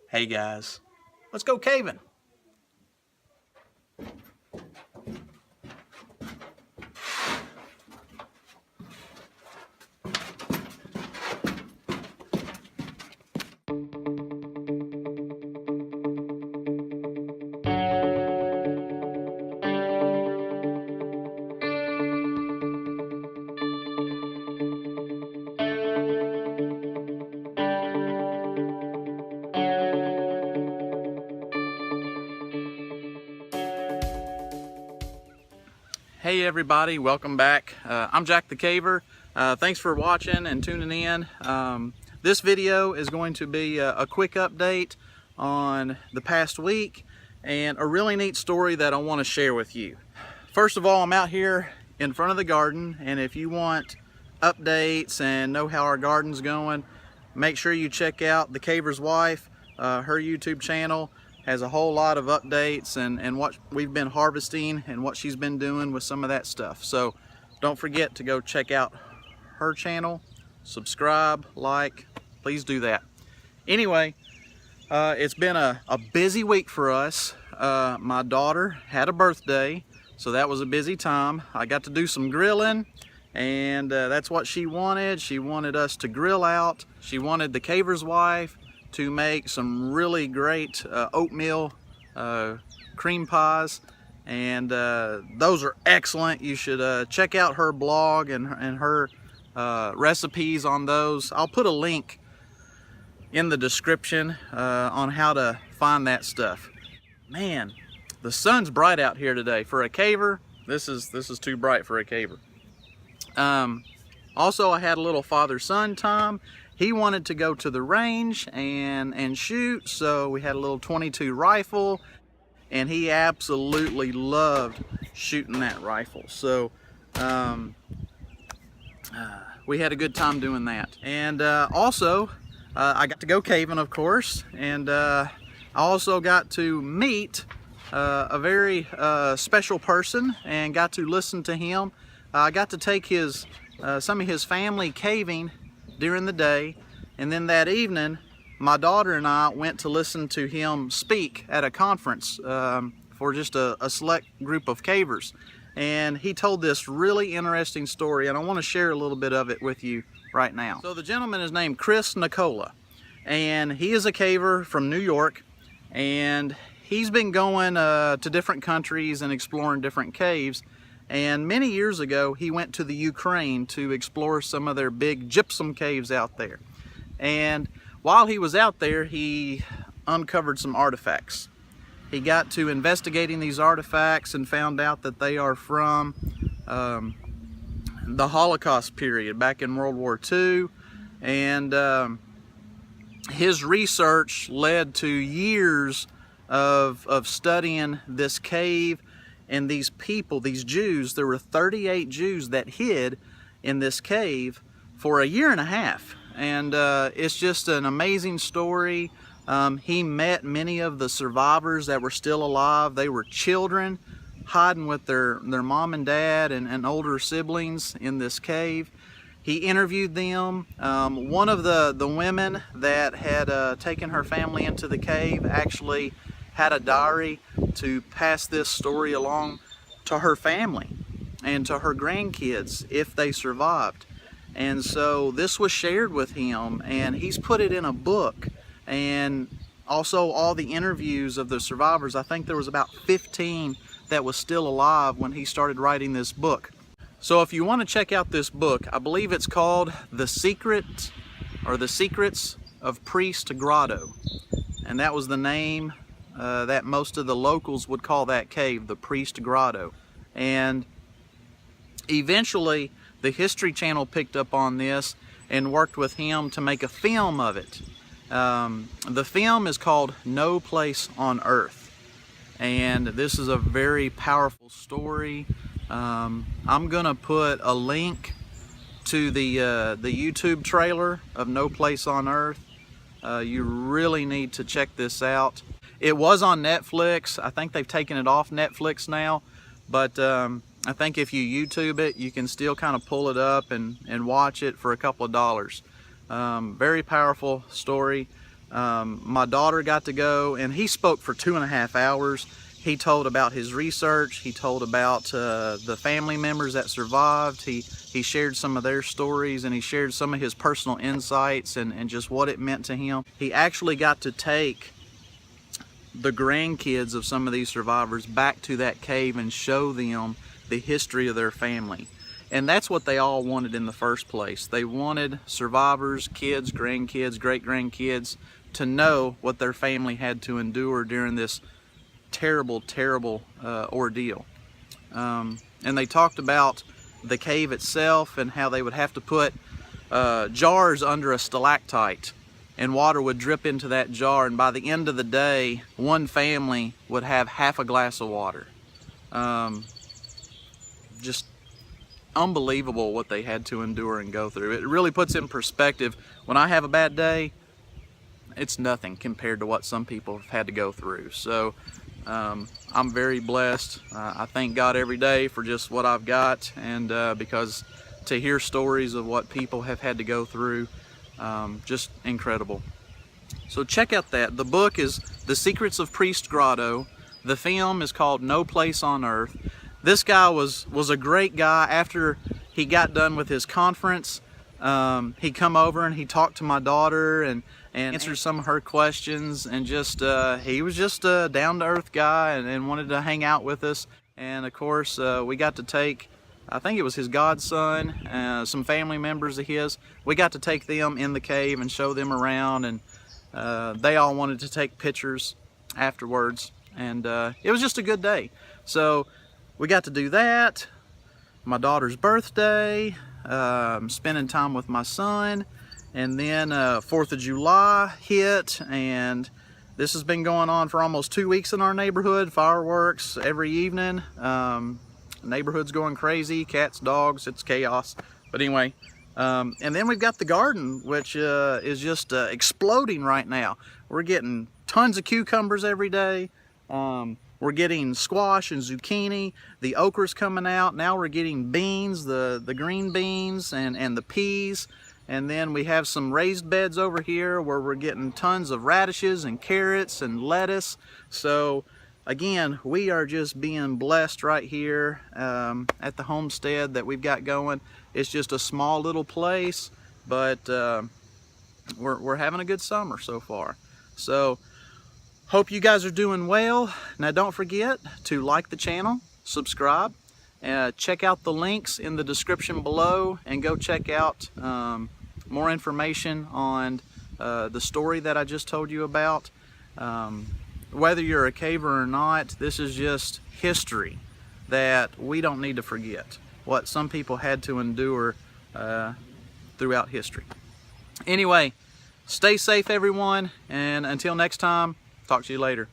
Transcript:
Hey guys, let's go caving. Hey everybody, welcome back. I'm Jack the Caver. Thanks for watching and tuning in. This video is going to be a quick update on the past week and a really neat story that I want to share with you. First of all, I'm out here in front of the garden, and if you want updates and know how our garden's going, make sure you check out The Caver's Wife. Her YouTube channel has a whole lot of updates and what we've been harvesting and what she's been doing with some of that stuff. So don't forget to go check out her channel, subscribe, like, please do that. Anyway, it's been a busy week for us. My daughter had a birthday, so that was a busy time. I got to do some grilling, and that's what she wanted. She wanted us to grill out. She wanted The Caver's Wife to make some really great oatmeal cream pies, and those are excellent. You should check out her blog and her recipes on those. I'll put a link in the description on how to find that stuff. Man, the sun's bright out here today. For a caver, this is too bright for a caver. Also, I had a little father-son time. He wanted to go to the range and shoot, so we had a little .22 rifle, and he absolutely loved shooting that rifle. So we had a good time doing that. And also, I got to go caving, of course, and I also got to meet a very special person and got to listen to him. I got to take some of his family caving during the day, and then that evening my daughter and I went to listen to him speak at a conference for just a select group of cavers, and he told this really interesting story, and I want to share a little bit of it with you right now. So the gentleman is named Chris Nicola, and he is a caver from New York, and he's been going to different countries and exploring different caves. And many years ago, he went to the Ukraine to explore some of their big gypsum caves out there. And while he was out there, he uncovered some artifacts. He got to investigating these artifacts and found out that they are from the Holocaust period, back in World War II. And his research led to years of studying this cave and these people, these Jews. There were 38 Jews that hid in this cave for a year and a half. And it's just an amazing story. He met many of the survivors that were still alive. They were children hiding with their mom and dad and older siblings in this cave. He interviewed them. One of the women that had taken her family into the cave actually had a diary to pass this story along to her family and to her grandkids if they survived. And so this was shared with him, and he's put it in a book, and also all the interviews of the survivors. I think there was about 15 that was still alive when he started writing this book. So if you want to check out this book, I believe it's called The Secrets of Priest Grotto, and that was the name that most of the locals would call that cave, the Priest Grotto. And eventually the History Channel picked up on this and worked with him to make a film of it. The film is called No Place on Earth, and this is a very powerful story. I'm gonna put a link to the YouTube trailer of No Place on Earth. You really need to check this out. It was on Netflix. I think they've taken it off Netflix now, but I think if you YouTube it, you can still kind of pull it up and watch it for a couple of dollars. Very powerful story. My daughter got to go, and he spoke for 2.5 hours. He told about his research. He told about the family members that survived. He shared some of their stories, and he shared some of his personal insights and just what it meant to him. He actually got to take the grandkids of some of these survivors back to that cave and show them the history of their family. And that's what they all wanted in the first place. They wanted survivors, kids, grandkids, great-grandkids to know what their family had to endure during this terrible, terrible ordeal. And they talked about the cave itself and how they would have to put jars under a stalactite, and water would drip into that jar, and by the end of the day, one family would have half a glass of water. Just unbelievable what they had to endure and go through. It really puts in perspective. When I have a bad day, it's nothing compared to what some people have had to go through. So I'm very blessed. I thank God every day for just what I've got, and because to hear stories of what people have had to go through, just incredible. So check out that. The book is The Secrets of Priest Grotto. The film is called No Place on Earth. This guy was a great guy. After he got done with his conference, he come over and he talked to my daughter and answered some of her questions, and just he was just a down-to-earth guy and wanted to hang out with us. And of course we got to take, I think it was his godson, some family members of his. We got to take them in the cave and show them around, and they all wanted to take pictures afterwards, and it was just a good day. So we got to do that. My daughter's birthday, spending time with my son, and then 4th of July hit, and this has been going on for almost 2 weeks in our neighborhood. Fireworks every evening. Neighborhood's going crazy. Cats, dogs, it's chaos. But anyway, and then we've got the garden, which is just exploding right now. We're getting tons of cucumbers every day. We're getting squash and zucchini. The okra's coming out. Now we're getting beans, the green beans and the peas. And then we have some raised beds over here where we're getting tons of radishes and carrots and lettuce. So again, we are just being blessed right here at the homestead that we've got going. It's just a small little place, but we're having a good summer so far. So hope you guys are doing well. Now don't forget to like the channel, subscribe, check out the links in the description below, and go check out more information on the story that I just told you about. Whether you're a caver or not, this is just history that we don't need to forget, what some people had to endure throughout history. Anyway, stay safe everyone, and until next time, talk to you later.